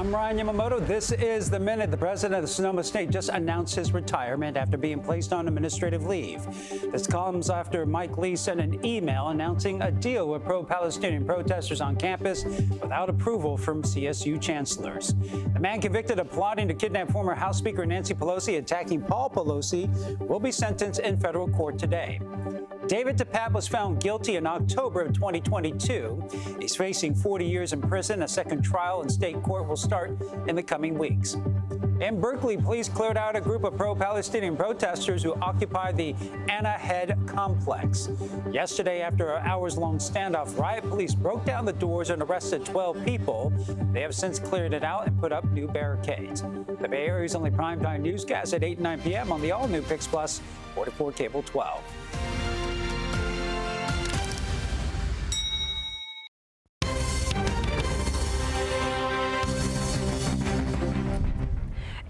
I'm Ryan Yamamoto. This is The Minute. The president of Sonoma State just announced his retirement after being placed on administrative leave. This comes after Mike Lee sent an email announcing a deal with pro-Palestinian protesters on campus without approval from CSU chancellors. The man convicted of plotting to kidnap former House Speaker Nancy Pelosi, attacking Paul Pelosi, will be sentenced in federal court today. David DePape was found guilty in October of 2022. He's facing 40 years in prison. A second trial in state court will start in the coming weeks. In Berkeley, police cleared out a group of pro-Palestinian protesters who occupied the Anna Head complex. Yesterday, after an hours-long standoff, riot police broke down the doors and arrested 12 people. They have since cleared it out and put up new barricades. The Bay Area's only primetime newscast at 8 and 9 p.m. on the all-new Pix Plus 44 Cable 12.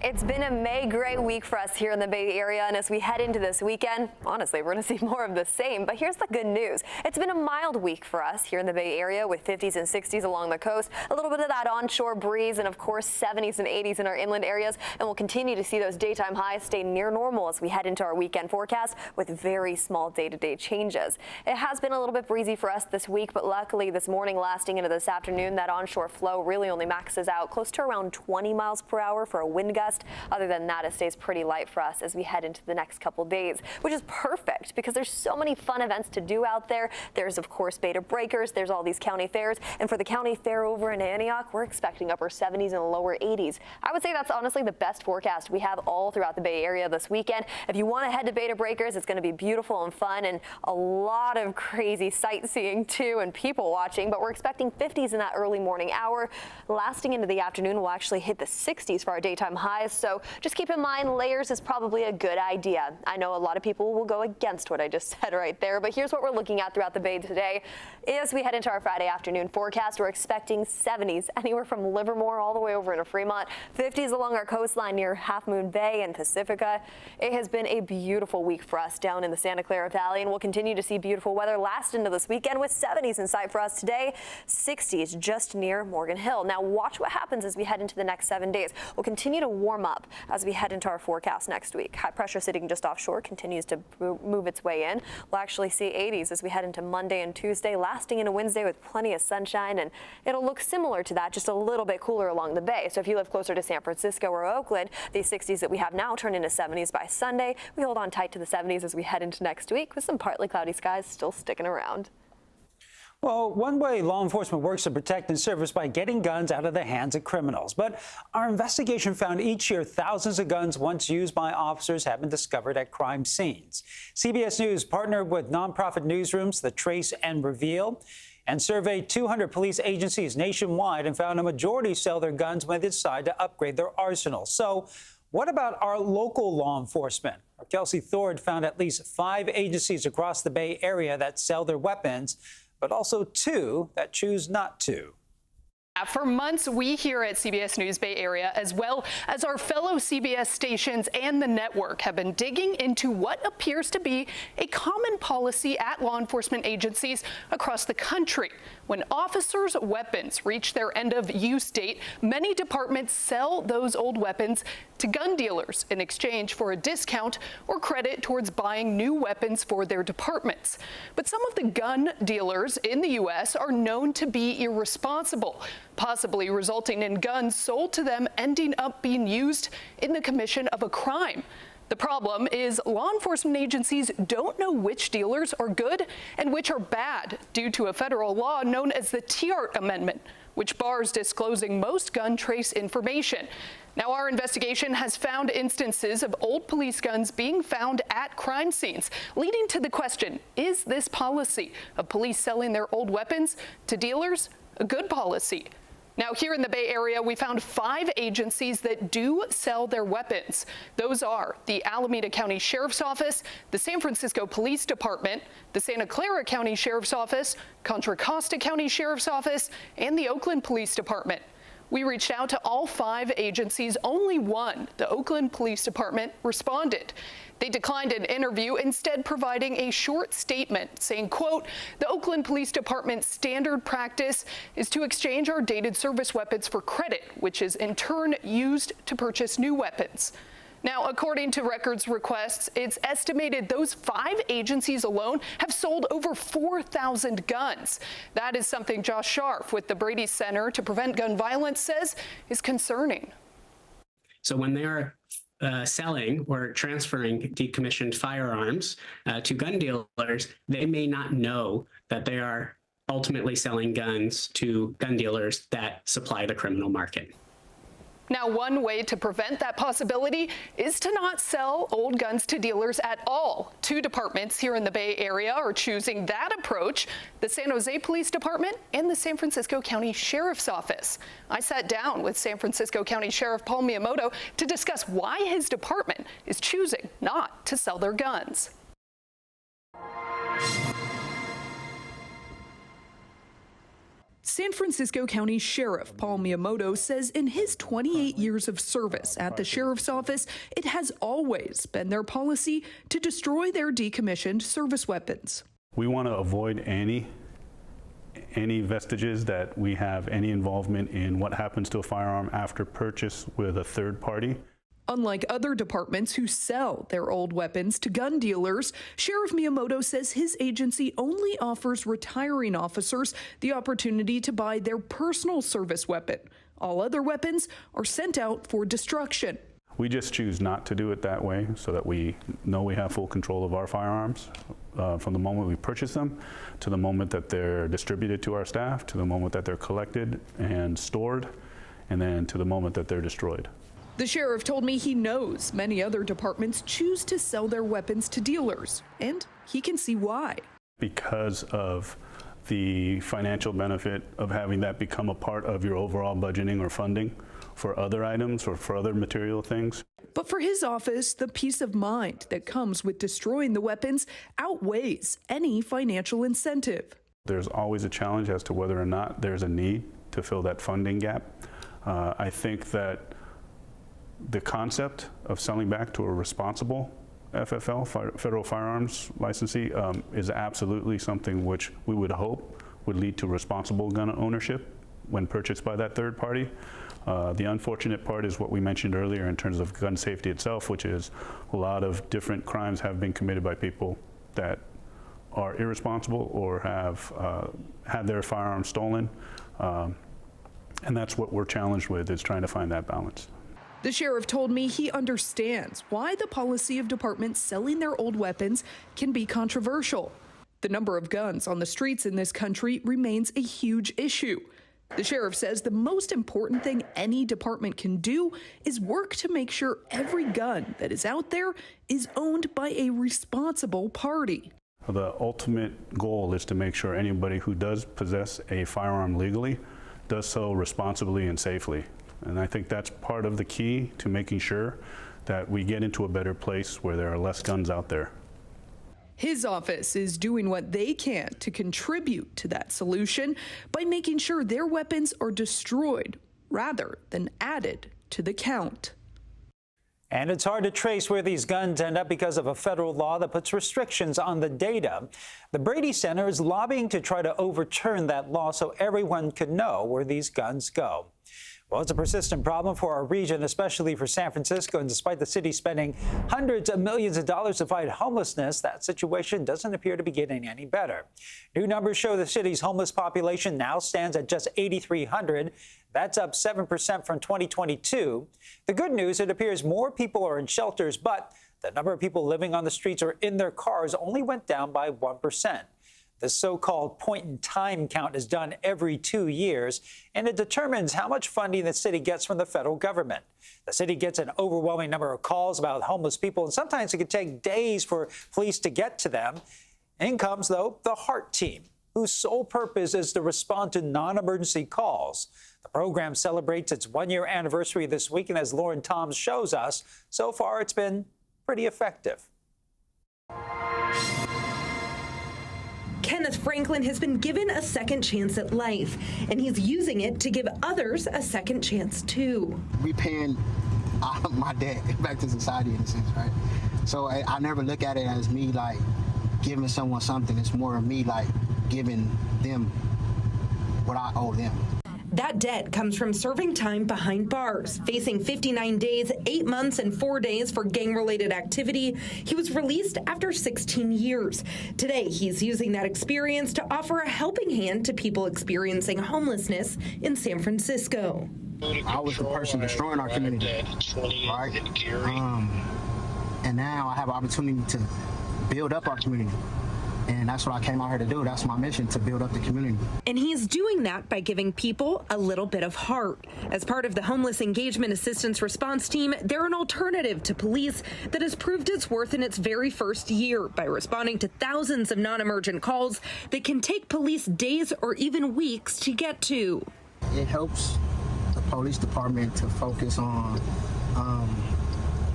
It's been a May gray week for us here in the Bay Area, and as we head into this weekend, honestly, we're going to see more of the same. But here's the good news. It's been a mild week for us here in the Bay Area with 50s and 60s along the coast, a little bit of that onshore breeze, and of course 70s and 80s in our inland areas. And we'll continue to see those daytime highs stay near normal as we head into our weekend forecast with very small day-to-day changes. It has been a little bit breezy for us this week, but luckily this morning lasting into this afternoon, that onshore flow really only maxes out close to around 20 miles per hour for a wind gust. Other than that, it stays pretty light for us as we head into the next couple days, which is perfect because there's so many fun events to do out there. There's, of course, Beta Breakers. There's all these county fairs. And for the county fair over in Antioch, we're expecting upper 70s and lower 80s. I would say that's honestly the best forecast we have all throughout the Bay Area this weekend. If you want to head to Beta Breakers, it's going to be beautiful and fun and a lot of crazy sightseeing too and people watching. But we're expecting 50s in that early morning hour. Lasting into the afternoon, we'll actually hit the 60s for our daytime highs. So just keep in mind, layers is probably a good idea. I know a lot of people will go against what I just said right there, but here's what we're looking at throughout the Bay today. As we head into our Friday afternoon forecast, we're expecting 70s anywhere from Livermore all the way over into Fremont, 50s along our coastline near Half Moon Bay and Pacifica. It has been a beautiful week for us down in the Santa Clara Valley, and we'll continue to see beautiful weather last into this weekend with 70s in sight for us today, 60s just near Morgan Hill. Now watch what happens as we head into the next 7 days. We'll continue to warm up as we head into our forecast next week. High pressure sitting just offshore continues to move its way in. We'll actually see 80s as we head into Monday and Tuesday, lasting into Wednesday with plenty of sunshine, and it'll look similar to that, just a little bit cooler along the bay. So if you live closer to San Francisco or Oakland, these 60s that we have now turn into 70s by Sunday. We hold on tight to the 70s as we head into next week with some partly cloudy skies still sticking around. Well, one way law enforcement works to protect and serve is by getting guns out of the hands of criminals. But our investigation found each year thousands of guns once used by officers have been discovered at crime scenes. CBS News partnered with nonprofit newsrooms The Trace and Reveal and surveyed 200 police agencies nationwide and found a majority sell their guns when they decide to upgrade their arsenal. So what about our local law enforcement? Kelsey Thord found at least 5 agencies across the Bay Area that sell their weapons, but also 2 that choose not to. For months, we here at CBS News Bay Area, as well as our fellow CBS stations and the network, have been digging into what appears to be a common policy at law enforcement agencies across the country. When officers' weapons reach their end-of-use date, many departments sell those old weapons to gun dealers in exchange for a discount or credit towards buying new weapons for their departments. But some of the gun dealers in the U.S. are known to be irresponsible, possibly resulting in guns sold to them ending up being used in the commission of a crime. The problem is law enforcement agencies don't know which dealers are good and which are bad due to a federal law known as the Tiahrt Amendment, which bars disclosing most gun trace information. Now, our investigation has found instances of old police guns being found at crime scenes, leading to the question, is this policy of police selling their old weapons to dealers a good policy? Now, here in the Bay Area, we found 5 agencies that do sell their weapons. Those are the Alameda County Sheriff's Office, the San Francisco Police Department, the Santa Clara County Sheriff's Office, Contra Costa County Sheriff's Office, and the Oakland Police Department. We reached out to all 5 agencies. Only one, the Oakland Police Department, responded. They declined an interview, instead providing a short statement saying, quote, "The Oakland Police Department's standard practice is to exchange our dated service weapons for credit, which is in turn used to purchase new weapons." Now, according to records requests, it's estimated those 5 agencies alone have sold over 4,000 guns. That is something Josh Scharf with the Brady Center to Prevent Gun Violence says is concerning. So when they are selling or transferring decommissioned firearms to gun dealers, they may not know that they are ultimately selling guns to gun dealers that supply the criminal market. Now, one way to prevent that possibility is to not sell old guns to dealers at all. 2 departments here in the Bay Area are choosing that approach, the San Jose Police Department and the San Francisco County Sheriff's Office. I sat down with San Francisco County Sheriff Paul Miyamoto to discuss why his department is choosing not to sell their guns. San Francisco County Sheriff Paul Miyamoto says in his 28 years of service at the Sheriff's Office, it has always been their policy to destroy their decommissioned service weapons. We want to avoid any vestiges that we have any involvement in what happens to a firearm after purchase with a third party. Unlike other departments who sell their old weapons to gun dealers, Sheriff Miyamoto says his agency only offers retiring officers the opportunity to buy their personal service weapon. All other weapons are sent out for destruction. We just choose not to do it that way so that we know we have full control of our firearms from the moment we purchase them to the moment that they're distributed to our staff, to the moment that they're collected and stored, and then to the moment that they're destroyed. The sheriff told me he knows many other departments choose to sell their weapons to dealers, and he can see why. Because of the financial benefit of having that become a part of your overall budgeting or funding for other items or for other material things. But for his office, the peace of mind that comes with destroying the weapons outweighs any financial incentive. There's always a challenge as to whether or not there's a need to fill that funding gap. I think that the concept of selling back to a responsible FFL, federal firearms licensee, is absolutely something which we would hope would lead to responsible gun ownership when purchased by that third party. The unfortunate part is what we mentioned earlier in terms of gun safety itself, which is a lot of different crimes have been committed by people that are irresponsible or have had their firearms stolen. And that's what we're challenged with, is trying to find that balance. The sheriff told me he understands why the policy of departments selling their old weapons can be controversial. The number of guns on the streets in this country remains a huge issue. The sheriff says the most important thing any department can do is work to make sure every gun that is out there is owned by a responsible party. The ultimate goal is to make sure anybody who does possess a firearm legally does so responsibly and safely. And I think that's part of the key to making sure that we get into a better place where there are less guns out there. His office is doing what they can to contribute to that solution by making sure their weapons are destroyed rather than added to the count. And it's hard to trace where these guns end up because of a federal law that puts restrictions on the data. The Brady Center is lobbying to try to overturn that law so everyone can know where these guns go. Well, it's a persistent problem for our region, especially for San Francisco. And despite the city spending hundreds of millions of dollars to fight homelessness, that situation doesn't appear to be getting any better. New numbers show the city's homeless population now stands at just 8,300. That's up 7% from 2022. The good news, it appears more people are in shelters, but the number of people living on the streets or in their cars only went down by 1%. The so-called point-in-time count is done every 2 years, and it determines how much funding the city gets from the federal government. The city gets an overwhelming number of calls about homeless people, and sometimes it can take days for police to get to them. In comes, though, the HEART team, whose sole purpose is to respond to non-emergency calls. The program celebrates its one-year anniversary this week, and as Lauren Toms shows us, so far it's been pretty effective. Kenneth Franklin has been given a second chance at life, and he's using it to give others a second chance too. Repaying my debt back to society in a sense, right? So I never look at it as me like giving someone something. It's more of me like giving them what I owe them. That debt comes from serving time behind bars, facing 59 days, 8 months, and 4 days for gang-related activity. He was released after 16 years. Today, he's using that experience to offer a helping hand to people experiencing homelessness in San Francisco. I was the person destroying our community, right? And now I have an opportunity to build up our community. And that's what I came out here to do. That's my mission, to build up the community. And he's doing that by giving people a little bit of heart. As part of the Homeless Engagement Assistance Response Team, they're an alternative to police that has proved its worth in its very first year by responding to thousands of non-emergent calls that can take police days or even weeks to get to. It helps the police department to focus on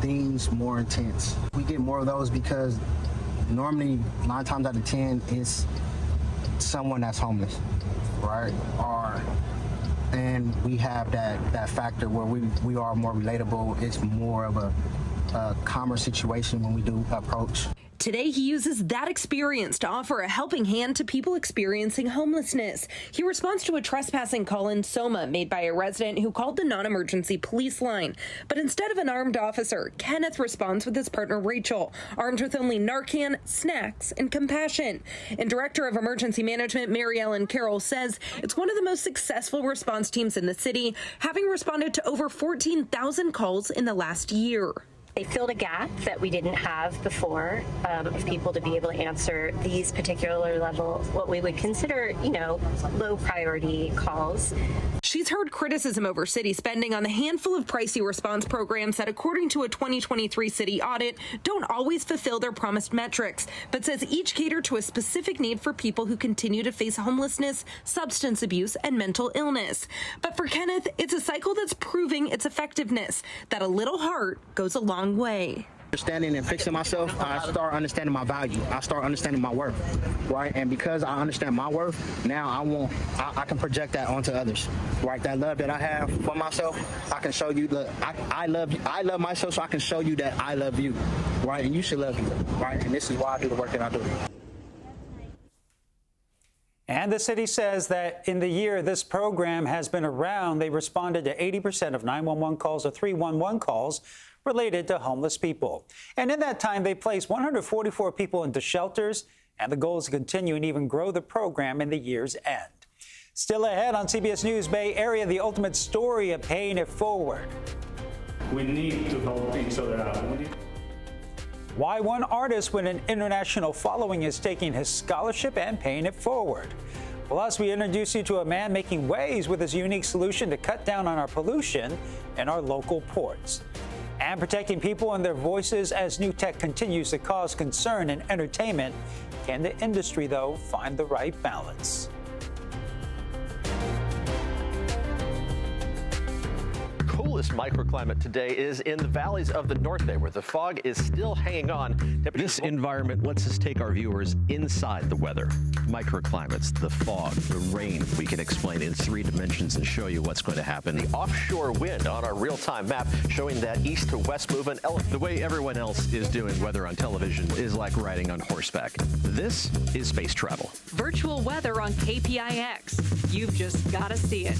things more intense. We get more of those because normally 9 times out of 10 it's someone that's homeless, right? And we have that factor where we are more relatable. It's more of a calmer situation when we do approach. Today, he uses that experience to offer a helping hand to people experiencing homelessness. He responds to a trespassing call in Soma made by a resident who called the non-emergency police line. But instead of an armed officer, Kenneth responds with his partner Rachel, armed with only Narcan, snacks, and compassion. And Director of Emergency Management Mary Ellen Carroll says it's one of the most successful response teams in the city, having responded to over 14,000 calls in the last year. They filled a gap that we didn't have before of people to be able to answer these particular level, what we would consider, low priority calls. She's heard criticism over city spending on the handful of pricey response programs that, according to a 2023 city audit, don't always fulfill their promised metrics, but says each cater to a specific need for people who continue to face homelessness, substance abuse, and mental illness. But for Kenneth, it's a cycle that's proving its effectiveness, that a little heart goes a long way. Understanding and fixing myself, I start understanding my value. I start understanding my worth, right? And because I understand my worth, now I can project that onto others, right? That love that I have for myself, I can show you that I love myself, so I can show you that I love you, right? And you should love me, right? And this is why I do the work that I do. And the city says that in the year this program has been around, they responded to 80% of 911 calls or 311 calls related to homeless people. And in that time, they placed 144 people into shelters, and the goal is to continue and even grow the program in the year's end. Still ahead on CBS News Bay Area, the ultimate story of paying it forward. We need to help each other out. Why one artist with an international following is taking his scholarship and paying it forward. Plus, we introduce you to a man making waves with his unique solution to cut down on our pollution in our local ports. And protecting people and their voices as new tech continues to cause concern in entertainment. Can the industry, though, find the right balance? Coolest microclimate today is in the valleys of the North Bay, where the fog is still hanging on. This environment lets us take our viewers inside the weather. Microclimates, the fog, the rain, we can explain in 3 dimensions and show you what's going to happen. The offshore wind on our real-time map showing that east to west movement. The way everyone else is doing weather on television is like riding on horseback. This is space travel. Virtual weather on KPIX. You've just got to see it.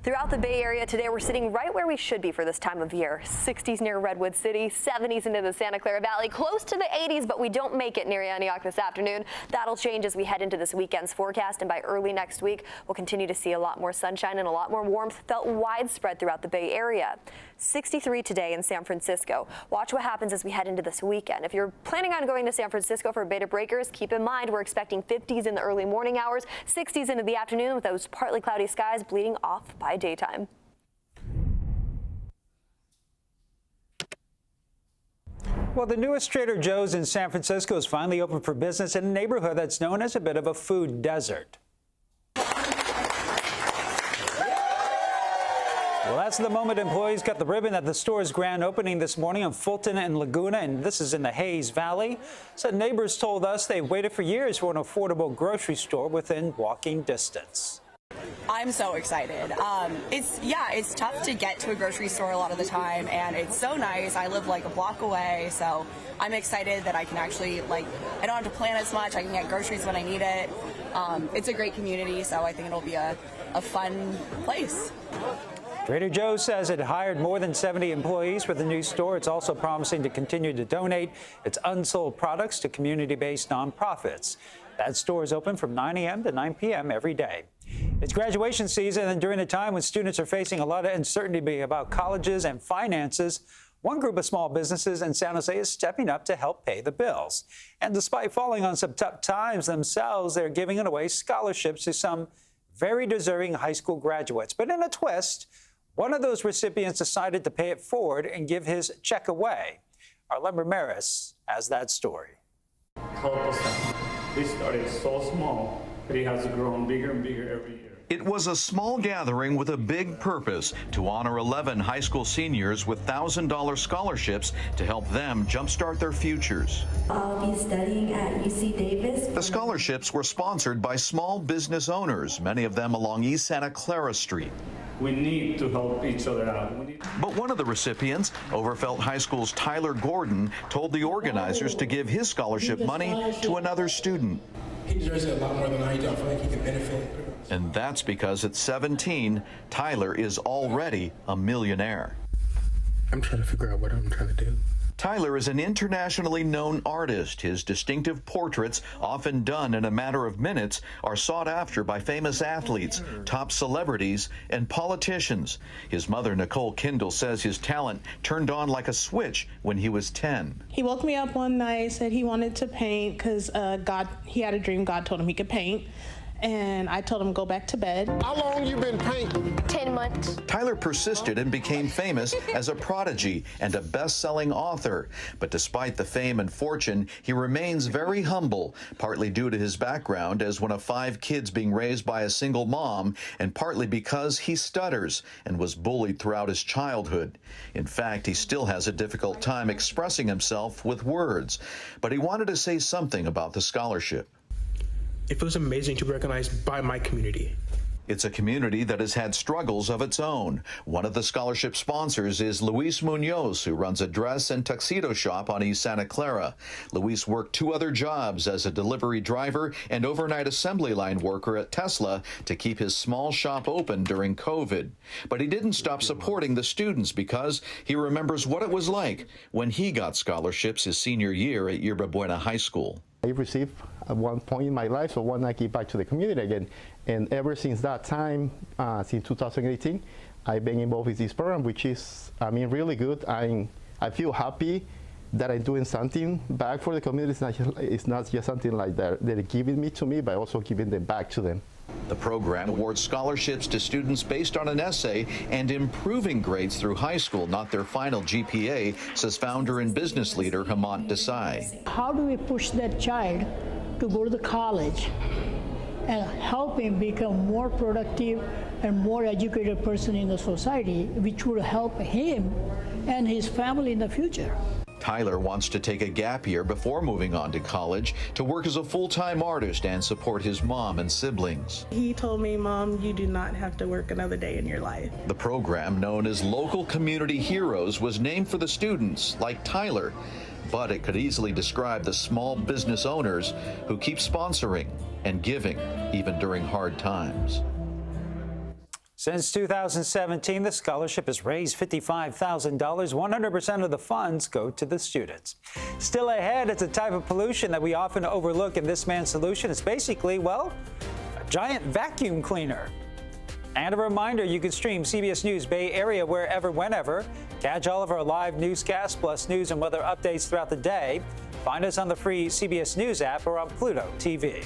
Throughout the Bay Area today, we're sitting right where we should be for this time of year. 60s near Redwood City, 70s into the Santa Clara Valley, close to the 80s, but we don't make it near Antioch this afternoon. That'll change as we head into this weekend's forecast, and by early next week, we'll continue to see a lot more sunshine and a lot more warmth felt widespread throughout the Bay Area. 63 today in San Francisco. Watch what happens as we head into this weekend. If you're planning on going to San Francisco for Bay to Breakers, keep in mind we're expecting 50s in the early morning hours, 60s into the afternoon with those partly cloudy skies bleeding off by daytime. Well, the newest Trader Joe's in San Francisco is finally open for business in a neighborhood that's known as a bit of a food desert. Well, that's the moment employees got the ribbon at the store's grand opening this morning on Fulton and Laguna, and this is in the Hayes Valley. So neighbors told us they've waited for years for an affordable grocery store within walking distance. I'm so excited. It's tough to get to a grocery store a lot of the time, and it's so nice. I live like a block away, so I'm excited that I can actually, I don't have to plan as much. I can get groceries when I need it. It's a great community, so I think it'll be a fun place. Trader Joe's says it hired more than 70 employees for the new store. It's also promising to continue to donate its unsold products to community-based nonprofits. That store is open from 9 a.m. to 9 p.m. every day. It's graduation season, and during a time when students are facing a lot of uncertainty about colleges and finances, one group of small businesses in San Jose is stepping up to help pay the bills. And despite falling on some tough times themselves, they're giving away scholarships to some very deserving high school graduates. But in a twist, one of those recipients decided to pay it forward and give his check away. Arlen Ramirez has that story. Help us out. This started so small, but it has grown bigger and bigger every year. It was a small gathering with a big purpose to honor 11 high school seniors with $1,000 scholarships to help them jumpstart their futures. I'll be studying at UC Davis. The scholarships were sponsored by small business owners, many of them along East Santa Clara Street. We need to help each other out. But one of the recipients, Overfelt High School's Tyler Gordon, told the organizers to give his scholarship money to another student. He deserves it a lot more than I do. I feel like he can benefit. And that's because at 17, Tyler is already a millionaire. I'm trying to figure out what I'm trying to do. Tyler is an internationally known artist. His distinctive portraits, often done in a matter of minutes, are sought after by famous athletes, top celebrities, and politicians. His mother, Nicole Kindle, says his talent turned on like a switch when he was 10. He woke me up one night, said he wanted to paint because he had a dream. God told him he could paint. And I told him go back to bed. How long you been painting? 10 months. Tyler persisted and became famous as a prodigy and a best-selling author. But despite the fame and fortune, he remains very humble, partly due to his background as one of 5 kids being raised by a single mom, and partly because he stutters and was bullied throughout his childhood. In fact, he still has a difficult time expressing himself with words. But he wanted to say something about the scholarship. It feels amazing to be recognized by my community. It's a community that has had struggles of its own. One of the scholarship sponsors is Luis Munoz, who runs a dress and tuxedo shop on East Santa Clara. Luis worked 2 other jobs as a delivery driver and overnight assembly line worker at Tesla to keep his small shop open during COVID. But he didn't stop supporting the students because he remembers what it was like when he got scholarships his senior year at Yerba Buena High School. I received at one point in my life, so when I give back to the community again. And ever since that time, since 2018, I've been involved with this program, which is, really good. I feel happy that I'm doing something back for the community. It's not just something like that they're giving me to me, but also giving them back to them. The program awards scholarships to students based on an essay and improving grades through high school, not their final GPA, says founder and business leader Hemant Desai. How do we push that child to go to the college and help him become more productive and more educated person in the society, which would help him and his family in the future? Tyler wants to take a gap year before moving on to college to work as a full-time artist and support his mom and siblings. He told me, Mom, you do not have to work another day in your life. The program, known as Local Community Heroes, was named for the students like Tyler, but it could easily describe the small business owners who keep sponsoring and giving even during hard times. Since 2017, the scholarship has raised $55,000. 100% of the funds go to the students. Still ahead, it's a type of pollution that we often overlook, and this man's solution is basically, well, a giant vacuum cleaner. And a reminder, you can stream CBS News Bay Area wherever, whenever. Catch all of our live newscasts, plus news and weather updates throughout the day. Find us on the free CBS News app or on Pluto TV.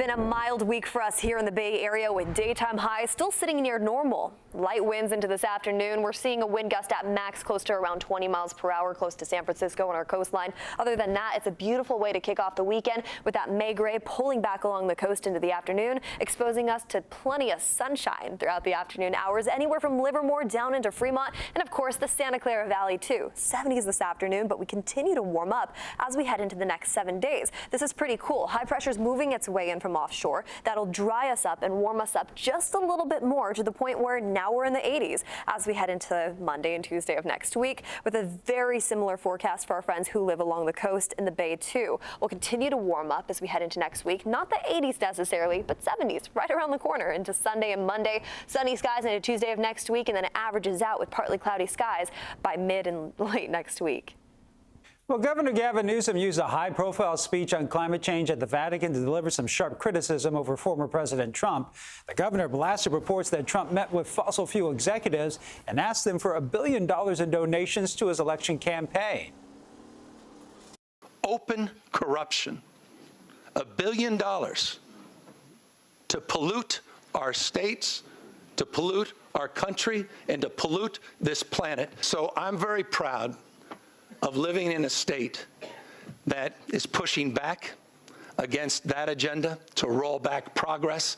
been a mild week for us here in the Bay Area with daytime highs still sitting near normal. Light winds into this afternoon. We're seeing a wind gust at max close to around 20 miles per hour close to San Francisco on our coastline. Other than that, it's a beautiful way to kick off the weekend with that May gray pulling back along the coast into the afternoon, exposing us to plenty of sunshine throughout the afternoon hours, anywhere from Livermore down into Fremont, and of course the Santa Clara Valley too. 70s this afternoon, but we continue to warm up as we head into the next 7 days. This is pretty cool. High pressure is moving its way in from offshore. That'll dry us up and warm us up just a little bit more to the point where now we're in the 80s as we head into Monday and Tuesday of next week with a very similar forecast for our friends who live along the coast in the Bay too. We'll continue to warm up as we head into next week. Not the 80s necessarily, but 70s right around the corner into Sunday and Monday. Sunny skies into Tuesday of next week, and then it averages out with partly cloudy skies by mid and late next week. Well, Governor Gavin Newsom used a high-profile speech on climate change at the Vatican to deliver some sharp criticism over former President Trump. The governor blasted reports that Trump met with fossil fuel executives and asked them for $1 billion in donations to his election campaign. Open corruption, $1 billion to pollute our states, to pollute our country, and to pollute this planet. So I'm very proud of living in a state that is pushing back against that agenda to roll back progress.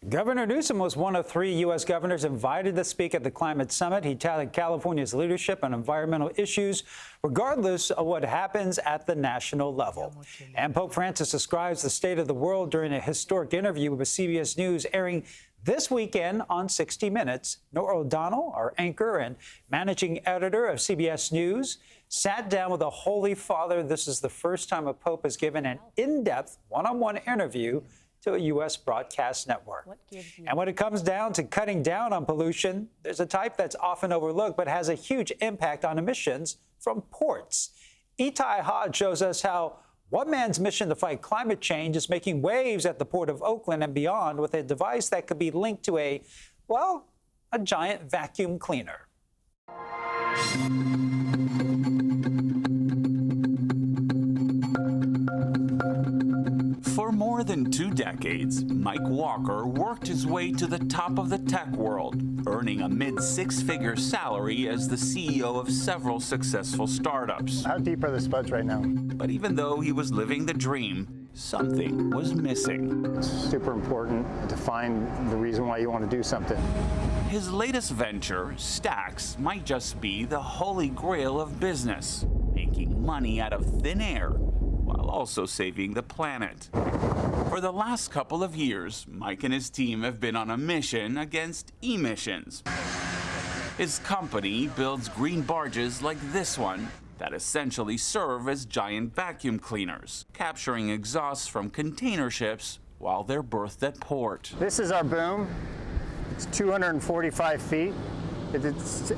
Governor Newsom was one of 3 U.S. governors invited to speak at the climate summit. He touted California's leadership on environmental issues, regardless of what happens at the national level. And Pope Francis describes the state of the world during a historic interview with CBS News airing this weekend on 60 Minutes. Nora O'Donnell, our anchor and managing editor of CBS News, sat down with the Holy Father. This is the first time a pope has given an in-depth one-on-one interview to a U.S. broadcast network. And when it comes down to cutting down on pollution, there's a type that's often overlooked but has a huge impact on emissions from ports. Itai Hodge shows us how one man's mission to fight climate change is making waves at the Port of Oakland and beyond with a device that could be linked to a giant vacuum cleaner. For more than 2 decades, Mike Walker worked his way to the top of the tech world, earning a mid-6-figure salary as the CEO of several successful startups. How deep are the spuds right now? But even though he was living the dream, something was missing. It's super important to find the reason why you want to do something. His latest venture, Stacks, might just be the holy grail of business, making money out of thin air while also saving the planet. For the last couple of years, Mike and his team have been on a mission against emissions. His company builds green barges like this one that essentially serve as giant vacuum cleaners, capturing exhausts from container ships while they're berthed at port. This is our boom. It's 245 feet. It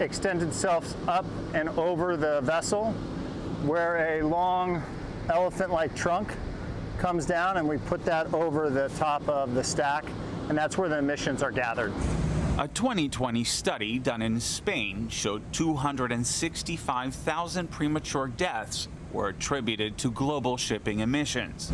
extends itself up and over the vessel where a long elephant-like trunk comes down, and we put that over the top of the stack, and that's where the emissions are gathered. A 2020 study done in Spain showed 265,000 premature deaths were attributed to global shipping emissions.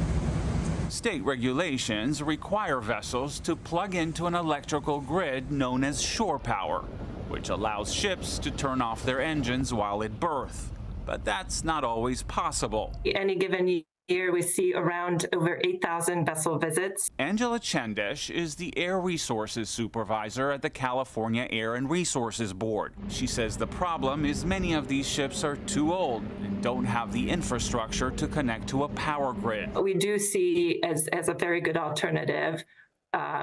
State regulations require vessels to plug into an electrical grid known as shore power, which allows ships to turn off their engines while at berth. But that's not always possible. Any given year, we see around over 8,000 vessel visits. Angela Chendesh is the Air Resources Supervisor at the California Air and Resources Board. She says the problem is many of these ships are too old and don't have the infrastructure to connect to a power grid. We do see as a very good alternative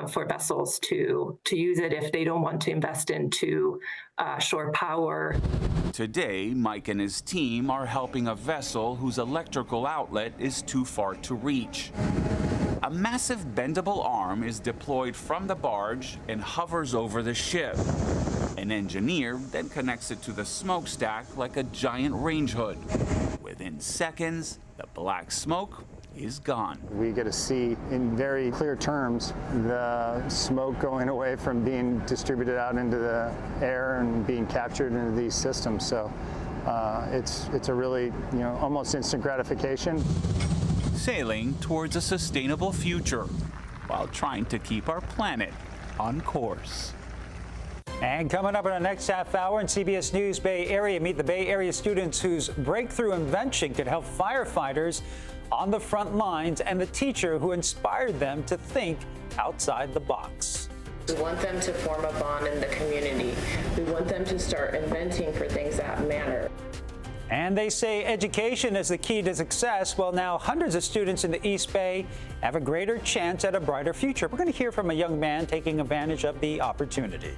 for vessels to use it if they don't want to invest into shore power. Today, Mike and his team are helping a vessel whose electrical outlet is too far to reach. A massive bendable arm is deployed from the barge and hovers over the ship. An engineer then connects it to the smokestack like a giant range hood. Within seconds, the black smoke is gone. We get to see in very clear terms the smoke going away from being distributed out into the air and being captured into these systems. So it's a really, almost instant gratification. Sailing towards a sustainable future, while trying to keep our planet on course. And coming up in the next half hour in CBS News Bay Area, meet the Bay Area students whose breakthrough invention could help firefighters on the front lines and the teacher who inspired them to think outside the box. We want them to form a bond in the community. We want them to start inventing for things that matter. And they say education is the key to success. Well, now hundreds of students in the East Bay have a greater chance at a brighter future. We're going to hear from a young man taking advantage of the opportunity.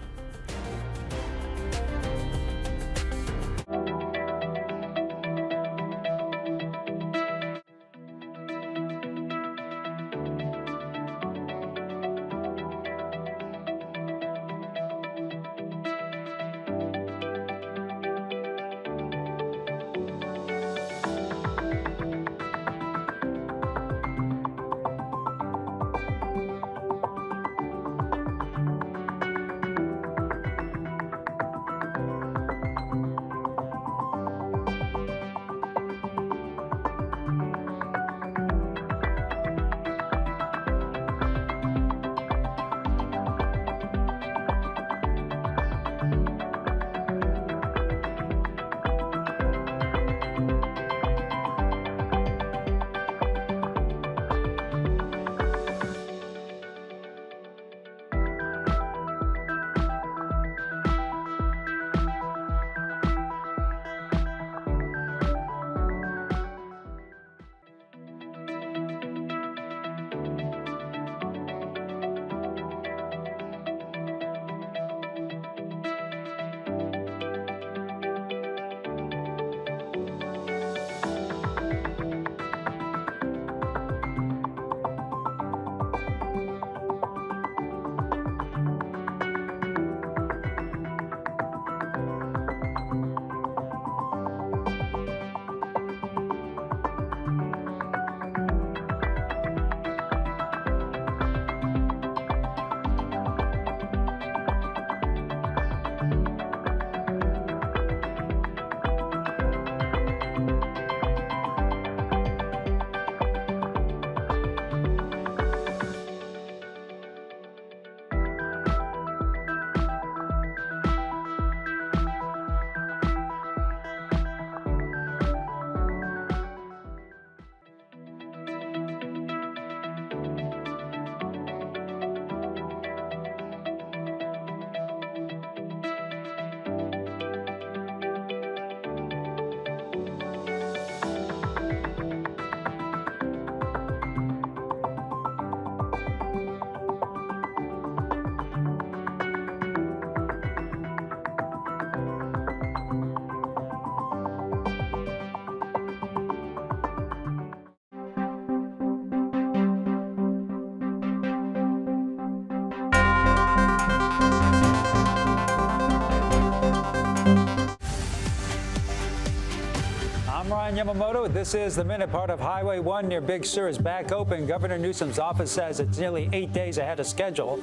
Yamamoto, this is the Minute. Part of Highway 1 near Big Sur is back open. Governor Newsom's office says it's nearly 8 days ahead of schedule.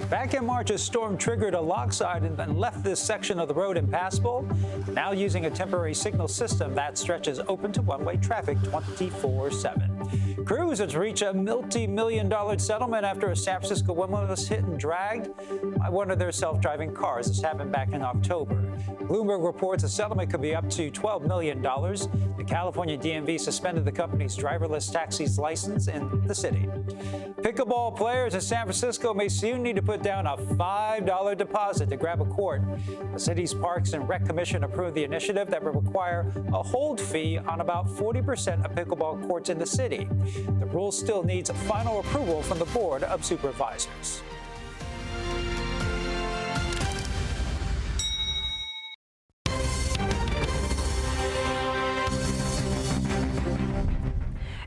Back in March, a storm triggered a lockslide and then left this section of the road impassable. Now using a temporary signal system, that stretch is open to one-way traffic 24/7. Crews have reached a multi-million-dollar settlement after a San Francisco woman was hit and dragged by one of their self-driving cars. This happened back in October. Bloomberg reports the settlement could be up to $12 million. The California DMV suspended the company's driverless taxi's license in the city. Pickleball players in San Francisco may soon need to put down a $5 deposit to grab a court. The city's Parks and Rec Commission approved the initiative that would require a hold fee on about 40% of pickleball courts in the city. The rule still needs final approval from the Board of Supervisors.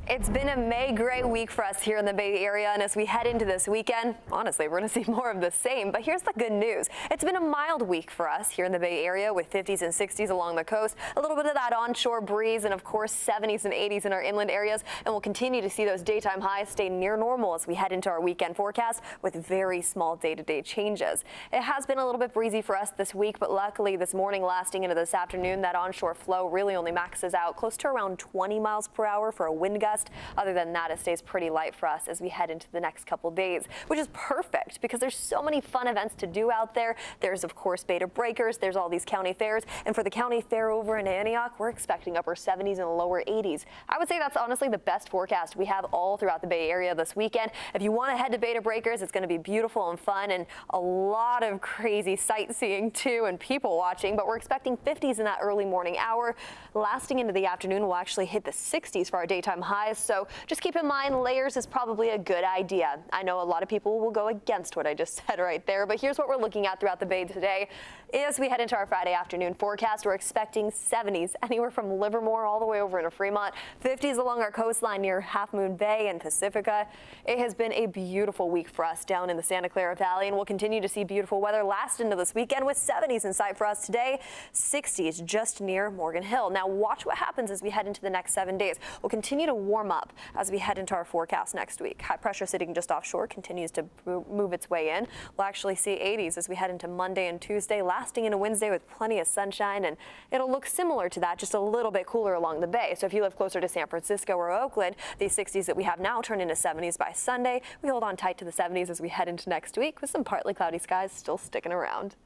It's been a May gray week for us here in the Bay Area, and as we head into this weekend, honestly, we're going to see more of the same. But here's the good news. It's been a mild week for us here in the Bay Area with 50s and 60s along the coast, a little bit of that onshore breeze, and of course 70s and 80s in our inland areas. And we'll continue to see those daytime highs stay near normal as we head into our weekend forecast with very small day-to-day changes. It has been a little bit breezy for us this week, but luckily this morning lasting into this afternoon, that onshore flow really only maxes out close to around 20 miles per hour for a wind gust. rest. Other than that, it stays pretty light for us as we head into the next couple days, which is perfect because there's so many fun events to do out there. There's, of course, Beta Breakers. There's all these county fairs. And for the county fair over in Antioch, we're expecting upper 70s and lower 80s. I would say that's honestly the best forecast we have all throughout the Bay Area this weekend. If you want to head to Beta Breakers, it's going to be beautiful and fun and a lot of crazy sightseeing too and people watching. But we're expecting 50s in that early morning hour. Lasting into the afternoon, we'll actually hit the 60s for our daytime highs. So just keep in mind, layers is probably a good idea. I know a lot of people will go against what I just said right there, but here's what we're looking at throughout the Bay today. As we head into our Friday afternoon forecast, we're expecting 70s anywhere from Livermore all the way over into Fremont, 50s along our coastline near Half Moon Bay and Pacifica. It has been a beautiful week for us down in the Santa Clara Valley, and we'll continue to see beautiful weather last into this weekend with 70s in sight for us today, 60s just near Morgan Hill. Now watch what happens as we head into the next 7 days. We'll continue to warm up as we head into our forecast next week. High pressure sitting just offshore continues to move its way in. We'll actually see 80s as we head into Monday and Tuesday, lasting into Wednesday with plenty of sunshine, and it'll look similar to that, just a little bit cooler along the bay. So if you live closer to San Francisco or Oakland, these 60s that we have now turn into 70s by Sunday. We hold on tight to the 70s as we head into next week with some partly cloudy skies still sticking around.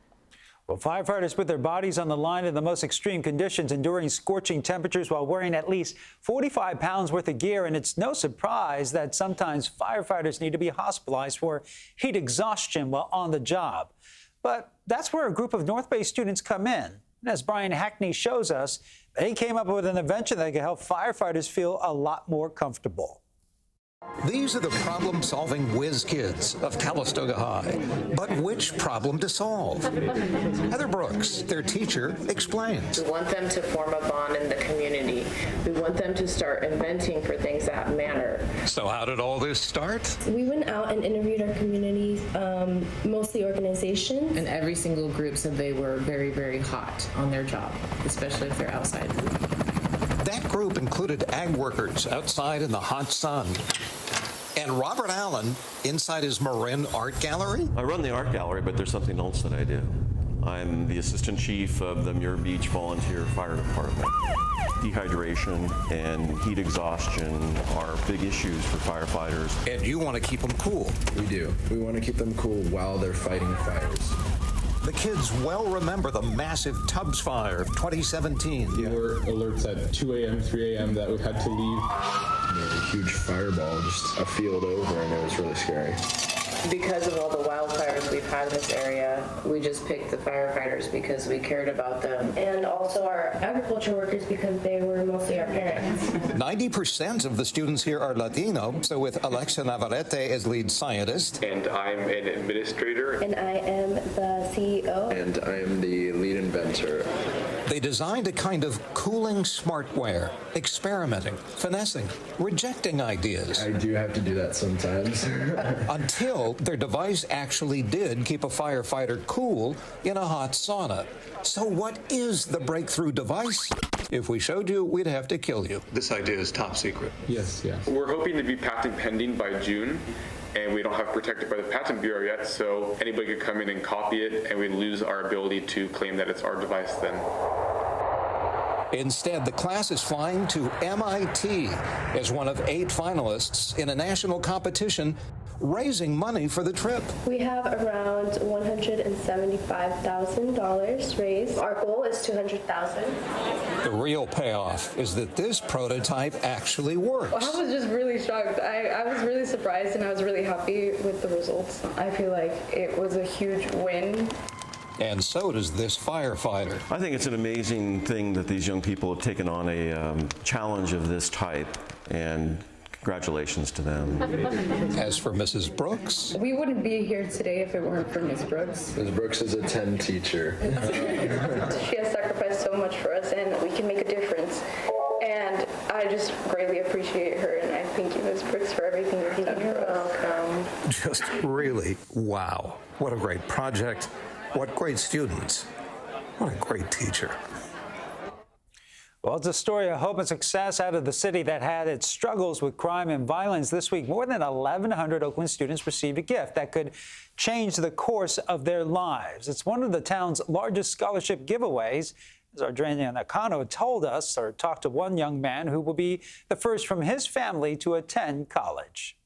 Well, firefighters put their bodies on the line in the most extreme conditions, enduring scorching temperatures while wearing at least 45 pounds worth of gear. And it's no surprise that sometimes firefighters need to be hospitalized for heat exhaustion while on the job. But that's where a group of North Bay students come in. And as Brian Hackney shows us, they came up with an invention that can help firefighters feel a lot more comfortable. These are the problem-solving whiz kids of Calistoga High. But which problem to solve? Heather Brooks, their teacher, explains. We want them to form a bond in the community. We want them to start inventing for things that matter. So how did all this start? We went out and interviewed our community, mostly organizations. And every single group said they were very, very hot on their job, especially if they're outside. That group included ag workers outside in the hot sun. And Robert Allen inside his Marin Art Gallery? I run the art gallery, but there's something else that I do. I'm the assistant chief of the Muir Beach Volunteer Fire Department. Dehydration and heat exhaustion are big issues for firefighters. And you want to keep them cool. We do. We want to keep them cool while they're fighting fires. The kids well remember the massive Tubbs fire of 2017. There were alerts at 2 a.m., 3 a.m. that we had to leave. There was a huge fireball just a field over, and it was really scary. Because of all the wildfires we've had in this area, we just picked the firefighters because we cared about them. And also our agriculture workers because they were mostly our parents. 90% of the students here are Latino, so with Alexa Navarrete as lead scientist. And I'm an administrator. And I am the CEO. And I am the lead inventor. They designed a kind of cooling smartware, experimenting, finessing, rejecting ideas. I do have to do that sometimes. Until their device actually did keep a firefighter cool in a hot sauna. So what is the breakthrough device? If we showed you, we'd have to kill you. This idea is top secret. Yes. We're hoping to be patent pending by June, and we don't have protected by the Patent Bureau yet, so anybody could come in and copy it, and we lose our ability to claim that it's our device then. Instead, the class is flying to MIT as one of 8 finalists in a national competition, raising money for the trip. We have around $175,000 raised. Our goal is $200,000. The real payoff is that this prototype actually works. Well, I was just really shocked. I was really surprised, and I was really happy with the results. I feel like it was a huge win. And so does this firefighter. I think it's an amazing thing that these young people have taken on a challenge of this type, and congratulations to them. As for Mrs. Brooks, We wouldn't be here today if it weren't for Ms. Brooks. Ms. Brooks is a 10 teacher. She has sacrificed so much for us, and we can make a difference. And I just greatly appreciate her, and I thank you, Ms. Brooks, for everything you're doing for us. Welcome. just really, wow. What a great project. What great students. What a great teacher. Well, it's a story of hope and success out of the city that had its struggles with crime and violence. This week, more than 1,100 Oakland students received a gift that could change the course of their lives. It's one of the town's largest scholarship giveaways. As Ardrenia Nakano told us, or talked to one young man who will be the first from his family to attend college.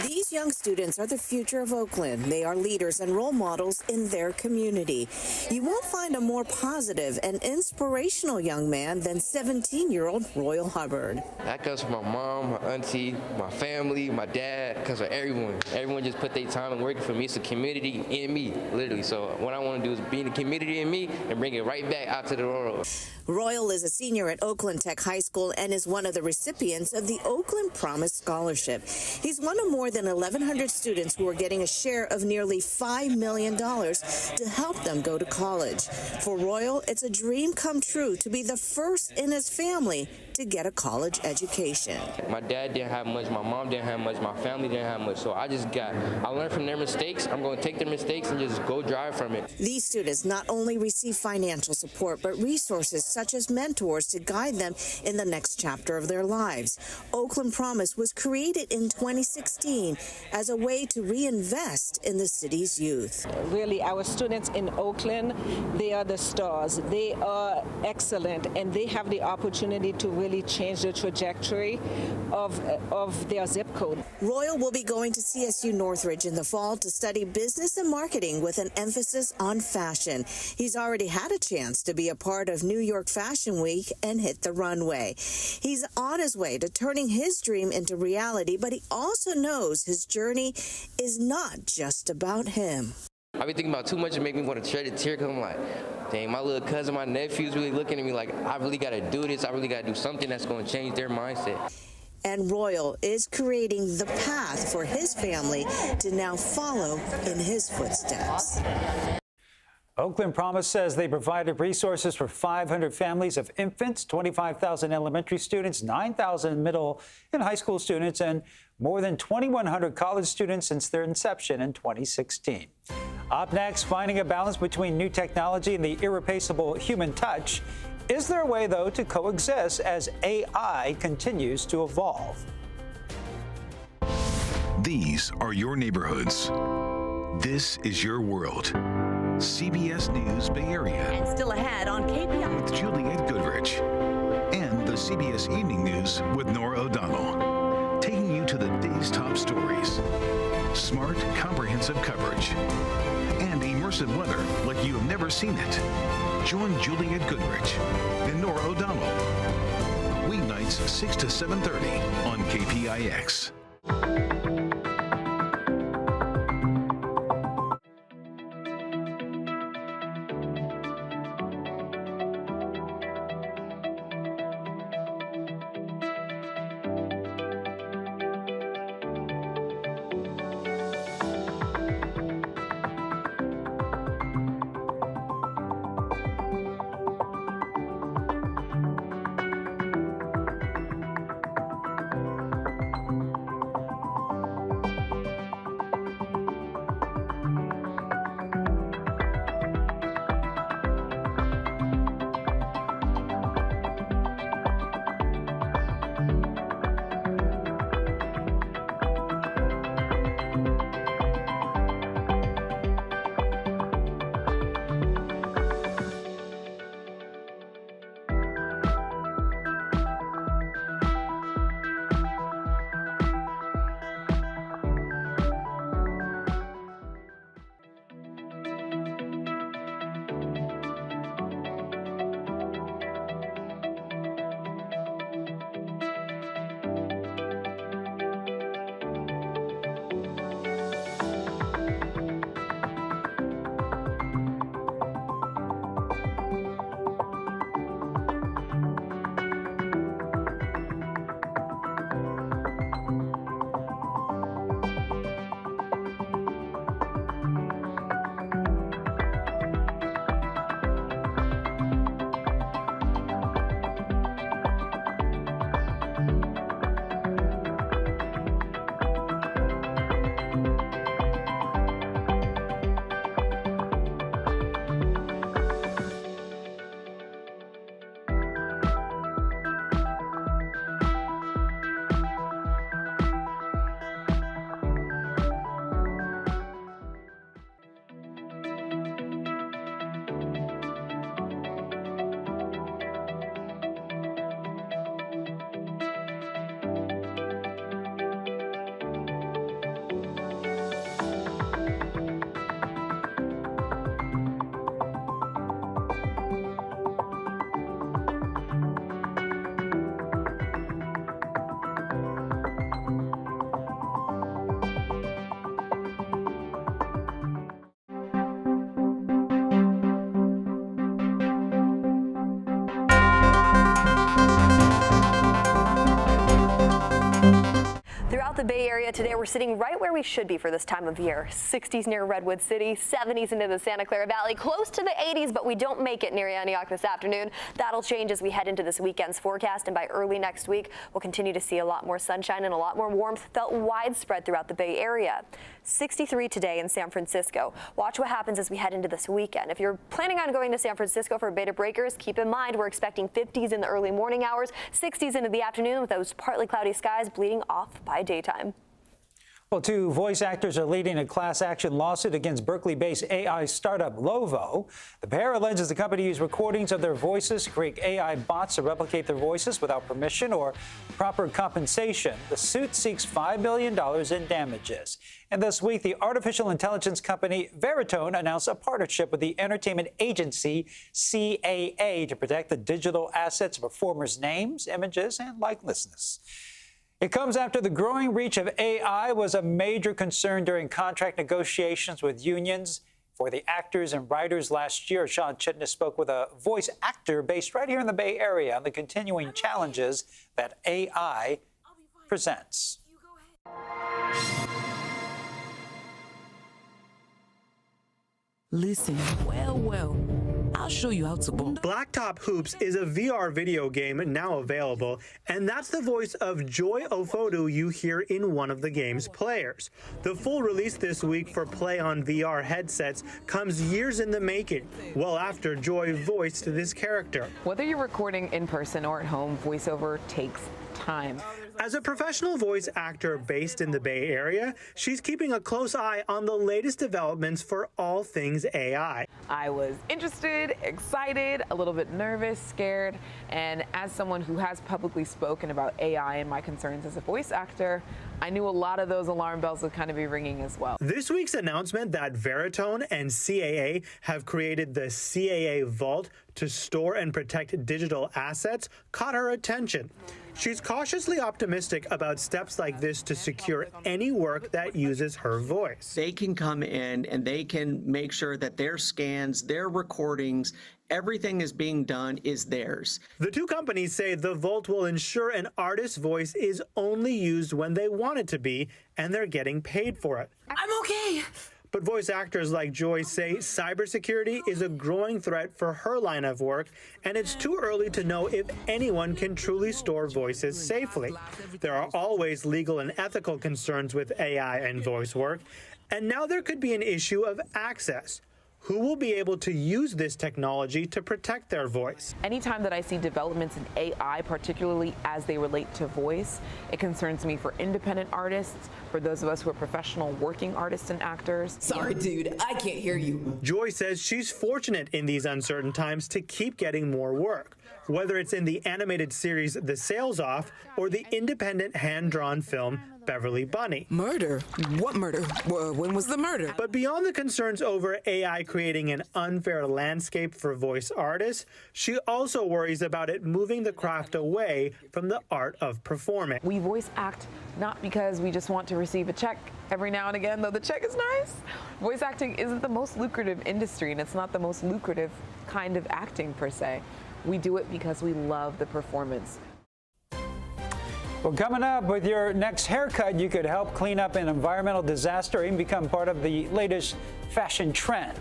These young students are the future of Oakland. They are leaders and role models in their community. You won't find a more positive and inspirational young man than 17-year-old Royal Hubbard. That comes from my mom, my auntie, my family, my dad, because of everyone. Everyone just put their time and working for me. It's a community in me, literally. So what I want to do is be in the community in me and bring it right back out to the world. Royal is a senior at Oakland Tech High School and is one of the recipients of the Oakland Promise Scholarship. He's one of more than 1,100 students who are getting a share of nearly $5 million to help them go to college. For Royal, it's a dream come true to be the first in his family to get a college education. My dad didn't have much, my mom didn't have much, my family didn't have much, so I learned from their mistakes. I'm going to take their mistakes and just go drive from it. These students not only receive financial support, but resources such as mentors to guide them in the next chapter of their lives. Oakland Promise was created in 2016 as a way to reinvest in the city's youth. Really, our students in Oakland, they are the stars. They are excellent, and they have the opportunity to really change the trajectory of their zip code. Royal will be going to CSU Northridge in the fall to study business and marketing with an emphasis on fashion. He's already had a chance to be a part of New York Fashion Week and hit the runway. He's on his way to turning his dream into reality, but he also knows his journey is not just about him. I be thinking about too much and make me want to shed a tear because I'm like, dang, my little cousin, my nephew's really looking at me like, I really got to do this. I really got to do something that's going to change their mindset. And Royal is creating the path for his family to now follow in his footsteps. Oakland Promise says they provided resources for 500 families of infants, 25,000 elementary students, 9,000 middle and high school students, and more than 2,100 college students since their inception in 2016. Up next, finding a balance between new technology and the irreplaceable human touch. Is there a way, though, to coexist as AI continues to evolve? These are your neighborhoods. This is your world. CBS News Bay Area. And still ahead on KPI. With Juliette Goodrich. And the CBS Evening News with Nora O'Donnell. Taking you to the day's top stories. Smart, comprehensive coverage. And immersive weather like you have never seen it. Join Juliette Goodrich and Nora O'Donnell. Weeknights 6 to 7:30 on KPIX. the Bay Area today, we're sitting right where we should be for this time of year. 60s near Redwood City, 70s into the Santa Clara Valley, close to the 80s, but we don't make it near Antioch this afternoon. That'll change as we head into this weekend's forecast, and by early next week, we'll continue to see a lot more sunshine and a lot more warmth felt widespread throughout the Bay Area. 63 today in San Francisco. Watch what happens as we head into this weekend. If you're planning on going to San Francisco for Beta Breakers, keep in mind we're expecting 50s in the early morning hours, 60s into the afternoon with those partly cloudy skies bleeding off by daytime. Well, two voice actors are leading a class action lawsuit against Berkeley-based AI startup Lovo. The pair alleges the company used recordings of their voices to create AI bots to replicate their voices without permission or proper compensation. The suit seeks $5 million in damages. And this week, the artificial intelligence company Veritone announced a partnership with the entertainment agency CAA to protect the digital assets of performers' names, images, and likenesses. It comes after the growing reach of AI was a major concern during contract negotiations with unions for the actors and writers last year. Sean Chitnis spoke with a voice actor based right here in the Bay Area on the continuing challenges that AI presents. Listen, well, I'll show you how to boom. Blacktop Hoops is a VR video game now available, and that's the voice of Joy Ofodu you hear in one of the game's players. The full release this week for play on VR headsets comes years in the making, well after Joy voiced this character. Whether you're recording in person or at home, voiceover takes time. As a professional voice actor based in the Bay Area, she's keeping a close eye on the latest developments for all things AI. I was interested, excited, a little bit nervous, scared, and as someone who has publicly spoken about AI and my concerns as a voice actor, I knew a lot of those alarm bells would kind of be ringing as well. This week's announcement that Veritone and CAA have created the CAA Vault to store and protect digital assets caught her attention. She's cautiously optimistic about steps like this to secure any work that uses her voice. They can come in and they can make sure that their scans, their recordings, everything is being done is theirs. The two companies say the Vault will ensure an artist's voice is only used when they want it to be, and they're getting paid for it. I'm okay. But voice actors like Joy say cybersecurity is a growing threat for her line of work, and it's too early to know if anyone can truly store voices safely. There are always legal and ethical concerns with AI and voice work, and now there could be an issue of access. Who will be able to use this technology to protect their voice? Anytime that I see developments in AI, particularly as they relate to voice, it concerns me for independent artists, for those of us who are professional working artists and actors. Sorry, dude, I can't hear you. Joy says she's fortunate in these uncertain times to keep getting more work, whether it's in the animated series The Sails Off or the independent hand-drawn film Beverly Bunny. Murder? What murder? When was the murder? But beyond the concerns over AI creating an unfair landscape for voice artists, she also worries about it moving the craft away from the art of performing. We voice act not because we just want to receive a check every now and again, though the check is nice. Voice acting isn't the most lucrative industry, and it's not the most lucrative kind of acting per se. We do it because we love the performance. Well, coming up with your next haircut, you could help clean up an environmental disaster and become part of the latest fashion trend.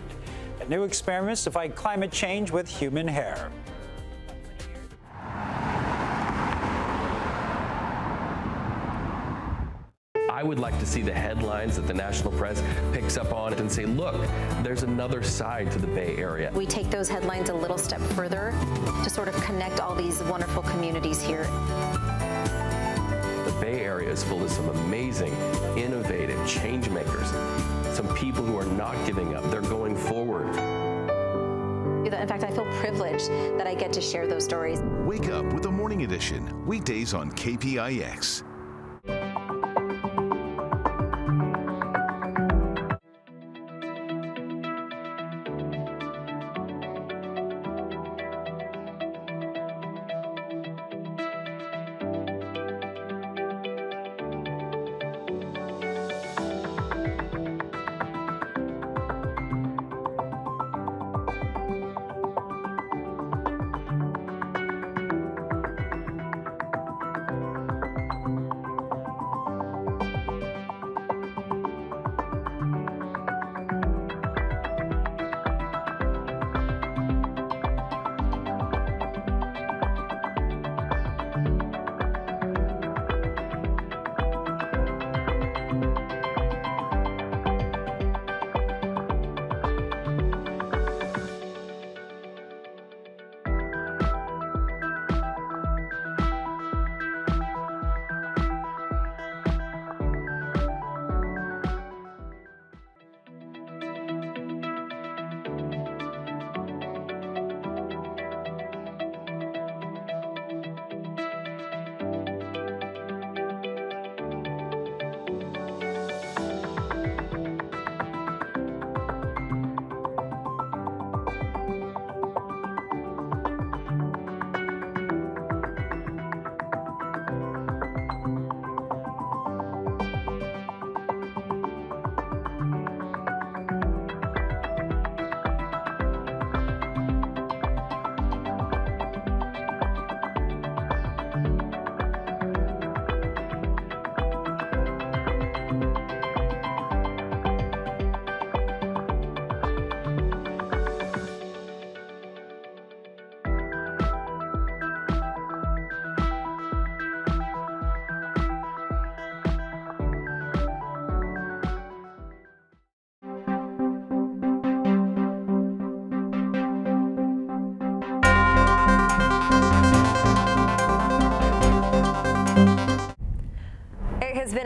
A new experiments to fight climate change with human hair. I would like to see the headlines that the national press picks up on and say, look, there's another side to the Bay Area. We take those headlines a little step further to sort of connect all these wonderful communities here. The Bay Area is full of some amazing, innovative change makers, some people who are not giving up. They're going forward. In fact, I feel privileged that I get to share those stories. Wake up with the Morning Edition, weekdays on KPIX.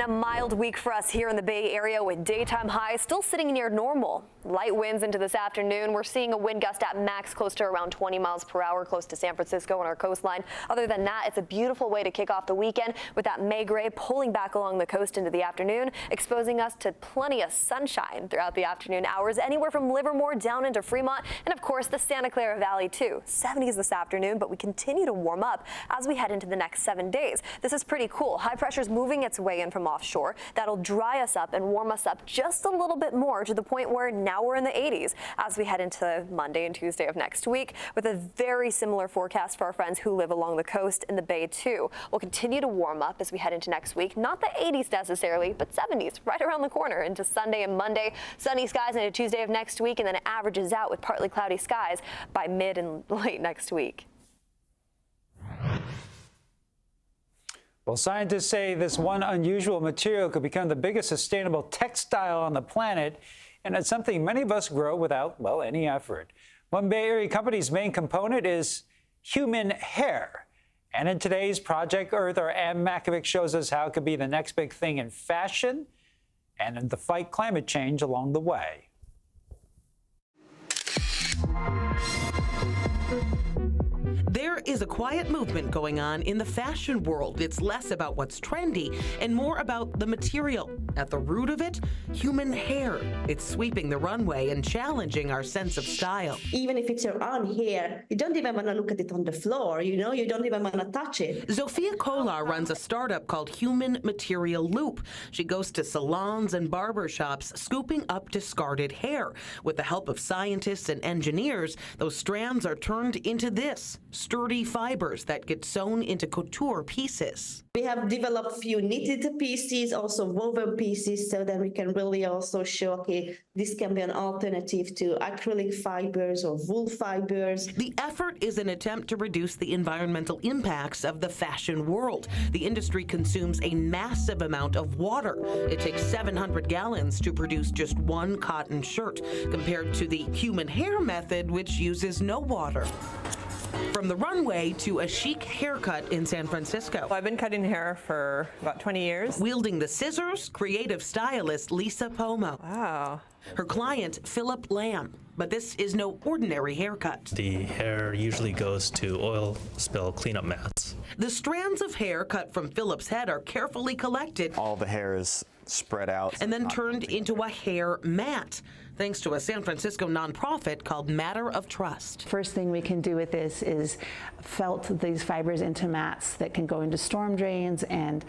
a mild week for us here in the Bay Area with daytime highs still sitting near normal. Light winds into this afternoon. We're seeing a wind gust at max close to around 20 miles per hour close to San Francisco and our coastline. Other than that, it's a beautiful way to kick off the weekend with that May gray pulling back along the coast into the afternoon, exposing us to plenty of sunshine throughout the afternoon hours, anywhere from Livermore down into Fremont and, of course, the Santa Clara Valley, too. 70s this afternoon, but we continue to warm up as we head into the next 7 days. This is pretty cool. High pressure is moving its way in from offshore. That'll dry us up and warm us up just a little bit more to the point where now we're in the 80s as we head into Monday and Tuesday of next week with a very similar forecast for our friends who live along the coast in the Bay, too. We'll continue to warm up as we head into next week. Not the 80s necessarily, but 70s right around the corner into Sunday and Monday. Sunny skies into Tuesday of next week, and then it averages out with partly cloudy skies by mid and late next week. Well, scientists say this one unusual material could become the biggest sustainable textile on the planet, and it's something many of us grow without, well, any effort. One Bay Area company's main component is human hair. And in today's Project Earth, our Ann Makovic shows us how it could be the next big thing in fashion and in the fight climate change along the way. There is a quiet movement going on in the fashion world. It's less about what's trendy and more about the material. At the root of it, human hair. It's sweeping the runway and challenging our sense of style. Even if it's your own hair, you don't even want to look at it on the floor, you know, you don't even want to touch it. Zofia Kolar runs a startup called Human Material Loop. She goes to salons and barber shops, scooping up discarded hair. With the help of scientists and engineers, those strands are turned into this, sturdy fibers that get sewn into couture pieces. We have developed few knitted pieces, also woven pieces, so that we can really also show, okay, this can be an alternative to acrylic fibers or wool fibers. The effort is an attempt to reduce the environmental impacts of the fashion world. The industry consumes a massive amount of water. It takes 700 gallons to produce just one cotton shirt, compared to the human hair method, which uses no water. From the runway to a chic haircut in San Francisco. Well, I've been cutting hair for about 20 years. Wielding the scissors, creative stylist Lisa Pomo. Wow. Her client, Philip Lamb. But this is no ordinary haircut. The hair usually goes to oil spill cleanup mats. The strands of hair cut from Philip's head are carefully collected. All the hair is spread out. And then turned into a hair mat, thanks to a San Francisco nonprofit called Matter of Trust. First thing we can do with this is felt these fibers into mats that can go into storm drains and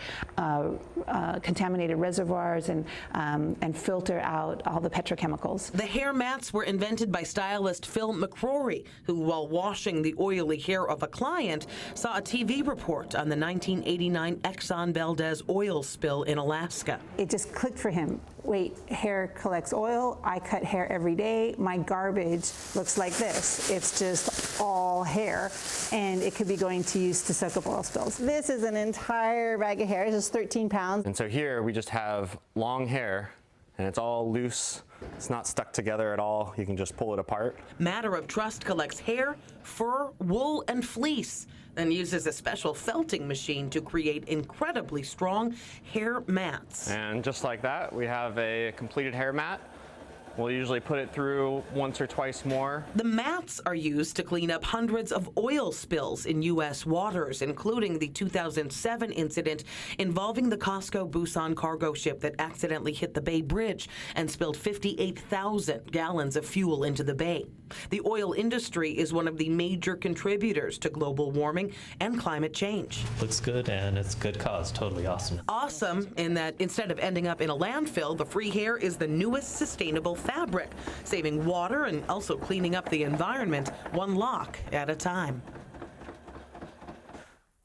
contaminated reservoirs and filter out all the petrochemicals. The hair mats were invented by stylist Phil McCrory, who, while washing the oily hair of a client, saw a TV report on the 1989 Exxon Valdez oil spill in Alaska. It just clicked for him. Wait, hair collects oil. I cut hair every day. My garbage looks like this. It's just all hair, and it could be going to use to soak up oil spills. This is an entire bag of hair. It's just 13 pounds. And so here we just have long hair, and it's all loose. It's not stuck together at all. You can just pull it apart. Matter of Trust collects hair, fur, wool, and fleece, then uses a special felting machine to create incredibly strong hair mats. And just like that, we have a completed hair mat. We'll usually put it through once or twice more. The mats are used to clean up hundreds of oil spills in U.S. waters, including the 2007 incident involving the Costco Busan cargo ship that accidentally hit the Bay Bridge and spilled 58,000 gallons of fuel into the bay. The oil industry is one of the major contributors to global warming and climate change. Looks good, and it's a good cause. Totally awesome. Awesome in that instead of ending up in a landfill, the free hair is the newest sustainable fabric, saving water and also cleaning up the environment one lock at a time.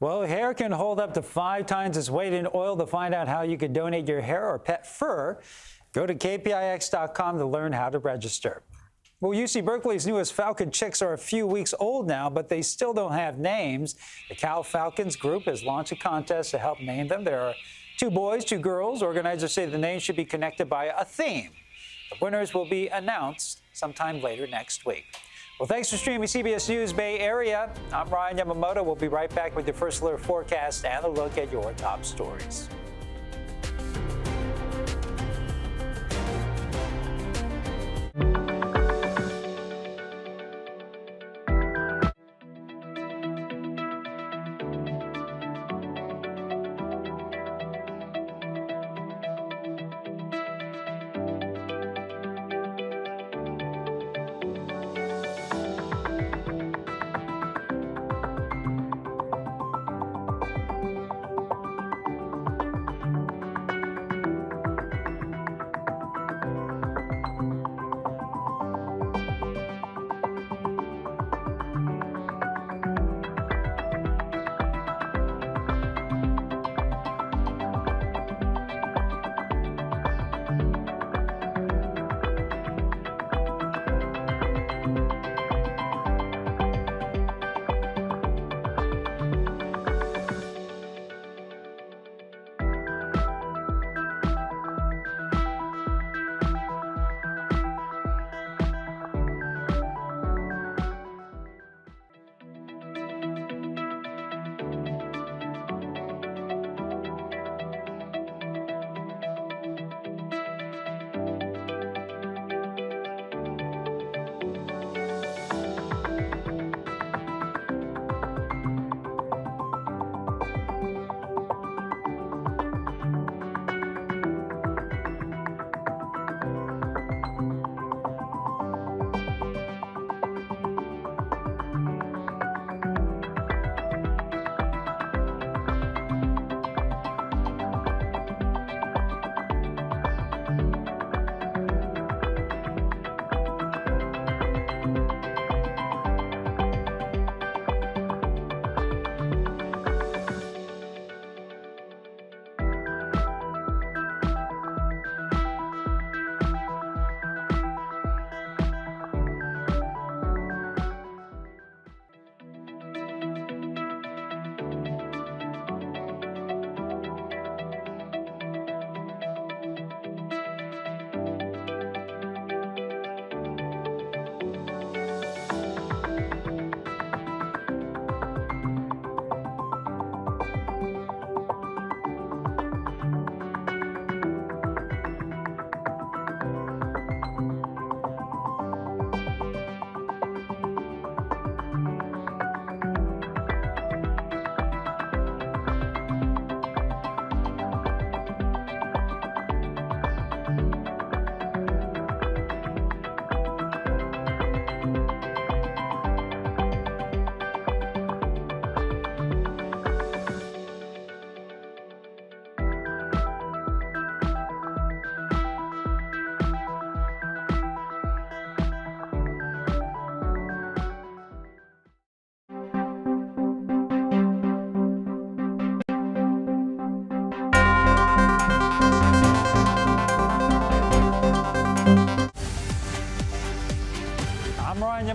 Well, hair can hold up to 5 times its weight in oil. To find out how you can donate your hair or pet fur, go to kpix.com to learn how to register. Well, UC Berkeley's newest Falcon chicks are a few weeks old now, but they still don't have names. The Cal Falcons group has launched a contest to help name them. There are 2 boys, 2 girls. Organizers say the names should be connected by a theme. The winners will be announced sometime later next week. Well, thanks for streaming CBS News Bay Area. I'm Ryan Yamamoto. We'll be right back with your first alert forecast and a look at your top stories.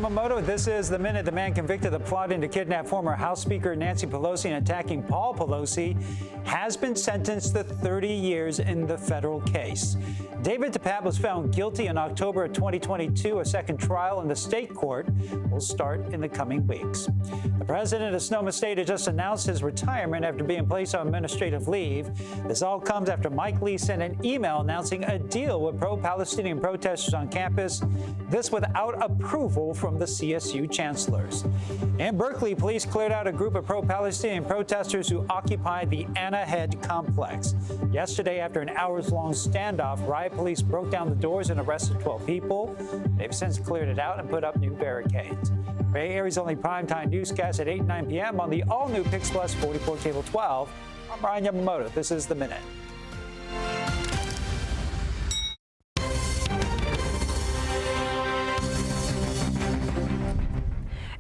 Yamamoto. This is the minute. The man convicted of plotting to kidnap former House Speaker Nancy Pelosi and attacking Paul Pelosi has been sentenced to 30 years in the federal case. David Tapat was found guilty in October of 2022. A second trial in the state court will start in the coming weeks. The president of Sonoma State has just announced his retirement after being placed on administrative leave. This all comes after Mike Lee sent an email announcing a deal with pro-Palestinian protesters on campus, this without approval from the CSU chancellors. In Berkeley, police cleared out a group of pro-Palestinian protesters who occupied the Anna Head complex. Yesterday, after an hours-long standoff, riot police broke down the doors and arrested 12 people. They've since cleared it out and put up new barricades. Bay Area's only primetime newscast at 8 and 9 p.m. on the all-new Pix Plus 44 Cable 12. I'm Brian Yamamoto. This is The Minute.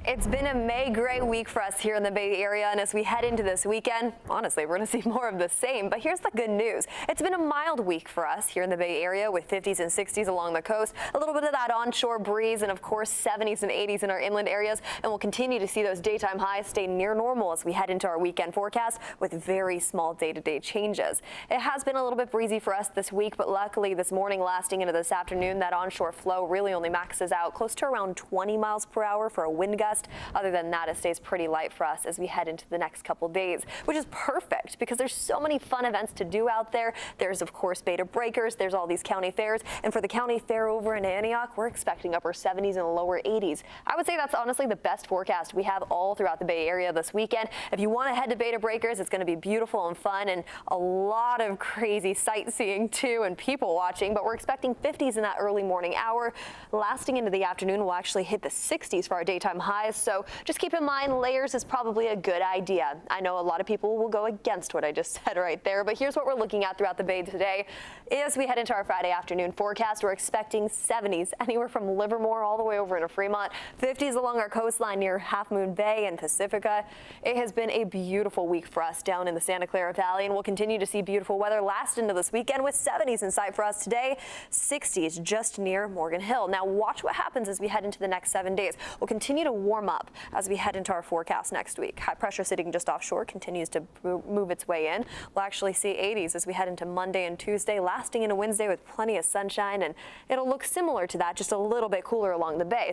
It's been a May gray week for us here in the Bay Area, and as we head into this weekend, honestly, we're going to see more of the same. But here's the good news. It's been a mild week for us here in the Bay Area with 50s and 60s along the coast, a little bit of that onshore breeze, and of course 70s and 80s in our inland areas. And we'll continue to see those daytime highs stay near normal as we head into our weekend forecast with very small day-to-day changes. It has been a little bit breezy for us this week, but luckily this morning lasting into this afternoon, that onshore flow really only maxes out close to around 20 miles per hour for a wind gust. Other than that, it stays pretty light for us as we head into the next couple days, which is perfect because there's so many fun events to do out there. There's, of course, Beta Breakers. There's all these county fairs. And for the county fair over in Antioch, we're expecting upper 70s and lower 80s. I would say that's honestly the best forecast we have all throughout the Bay Area this weekend. If you want to head to Beta Breakers, it's going to be beautiful and fun and a lot of crazy sightseeing too and people watching. But we're expecting 50s in that early morning hour. Lasting into the afternoon, we'll actually hit the 60s for our daytime highs. So just keep in mind, layers is probably a good idea. I know a lot of people will go against what I just said right there, but here's what we're looking at throughout the Bay today. As we head into our Friday afternoon forecast, we're expecting 70s anywhere from Livermore all the way over into Fremont, 50s along our coastline near Half Moon Bay and Pacifica. It has been a beautiful week for us down in the Santa Clara Valley, and we'll continue to see beautiful weather last into this weekend with 70s in sight for us today, 60s just near Morgan Hill. Now watch what happens as we head into the next 7 days. We'll continue to warm up as we head into our forecast next week. High pressure sitting just offshore continues to move its way in. We'll actually see 80s as we head into Monday and Tuesday, lasting into Wednesday with plenty of sunshine, and it'll look similar to that, just a little bit cooler along the bay.